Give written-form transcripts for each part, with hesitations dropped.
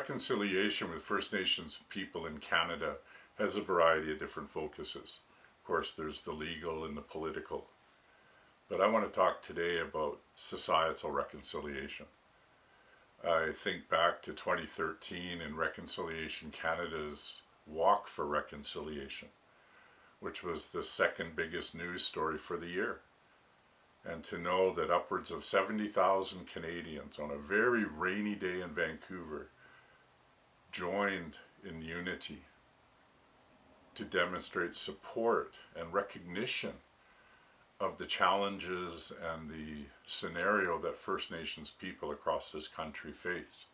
reconciliation with First Nations people in Canada has a variety of different focuses. Of course, there's the legal and the political. But I want to talk today about societal reconciliation. I think back to 2013 in Reconciliation Canada's Walk for Reconciliation, which was the second biggest news story for the year. And to know that upwards of 70,000 Canadians on a very rainy day in Vancouver joined in unity to demonstrate support and recognition of the challenges and the scenario that First Nations people across this country face,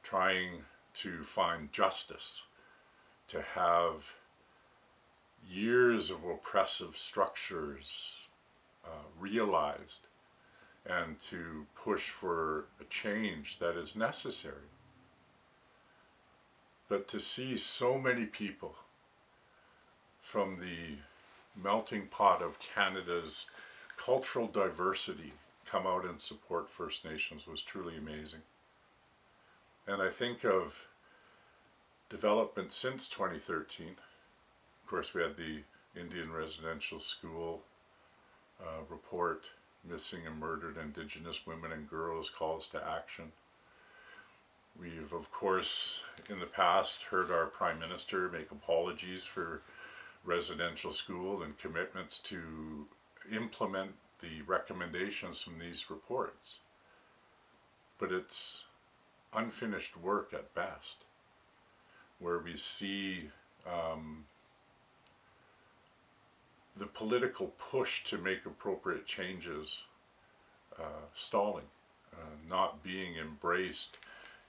trying to find justice, to have years of oppressive structures realized, and to push for a change that is necessary. But to see so many people from the melting pot of Canada's cultural diversity come out and support First Nations was truly amazing. And I think of development since 2013. Of course, we had the Indian Residential School report, Missing and Murdered Indigenous Women and Girls Calls to Action. We've, of course, in the past heard our Prime Minister make apologies for residential school and commitments to implement the recommendations from these reports. But it's unfinished work at best, where we see the political push to make appropriate changes stalling, not being embraced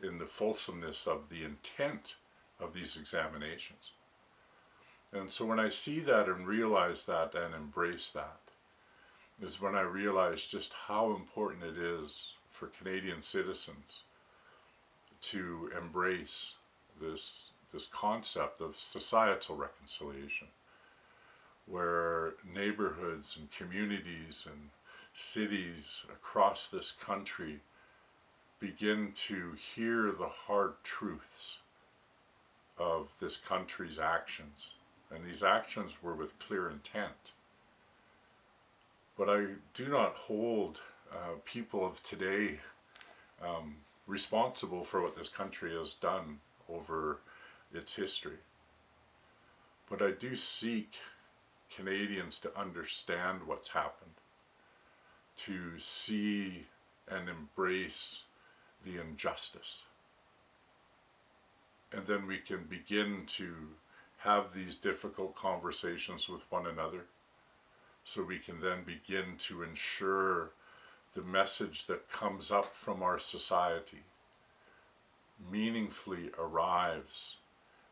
in the fulsomeness of the intent of these examinations. And so when I see that and realize that and embrace that, is when I realize just how important it is for Canadian citizens to embrace this concept of societal reconciliation, where neighborhoods and communities and cities across this country begin to hear the hard truths of this country's actions. And these actions were with clear intent. But I do not hold people of today responsible for what this country has done over its history. But I do seek Canadians to understand what's happened, to see and embrace the injustice. And then we can begin to have these difficult conversations with one another, so we can then begin to ensure the message that comes up from our society meaningfully arrives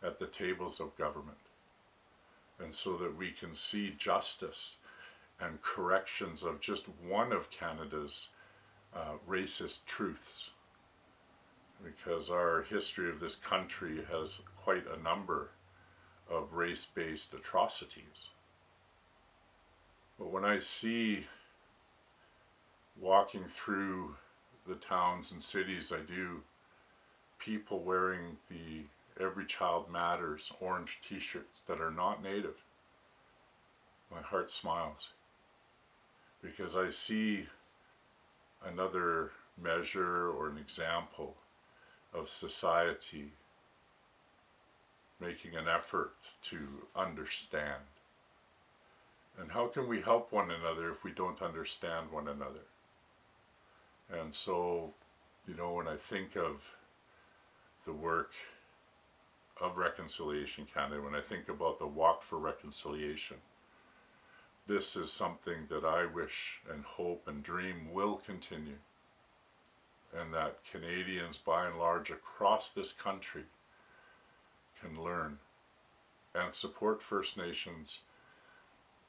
at the tables of government, and so that we can see justice and corrections of just one of Canada's racist truths, because our history of this country has quite a number of race-based atrocities. But when I see, walking through the towns and cities I do, people wearing the Every Child Matters orange t-shirts that are not Native, my heart smiles, because I see another measure or an example of society making an effort to understand. And how can we help one another if we don't understand one another? And so, when I think of the work of Reconciliation Canada, when I think about the Walk for Reconciliation, this is something that I wish and hope and dream will continue, and that Canadians by and large across this country can learn and support First Nations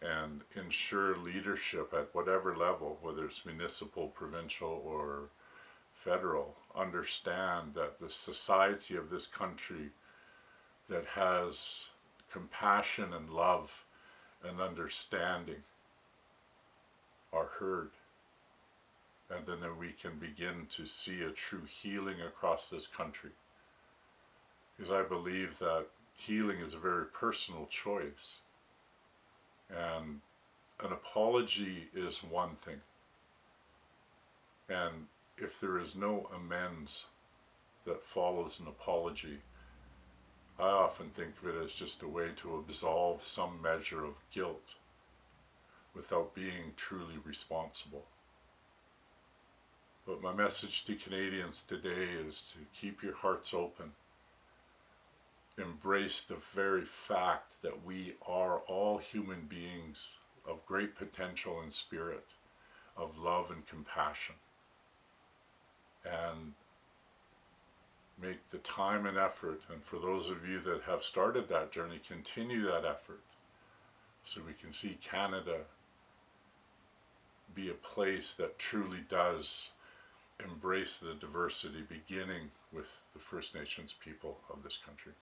and ensure leadership at whatever level, whether it's municipal, provincial, or federal, understand that the society of this country that has compassion and love and understanding are heard. And then we can begin to see a true healing across this country because I believe that healing is a very personal choice. And an apology is one thing. And if there is no amends that follows an apology, I often think of it as just a way to absolve some measure of guilt without being truly responsible. But my message to Canadians today is to keep your hearts open. Embrace the very fact that we are all human beings of great potential and spirit, of love and compassion. And make the time and effort, and for those of you that have started that journey, continue that effort so we can see Canada be a place that truly does embrace the diversity, beginning with the First Nations people of this country.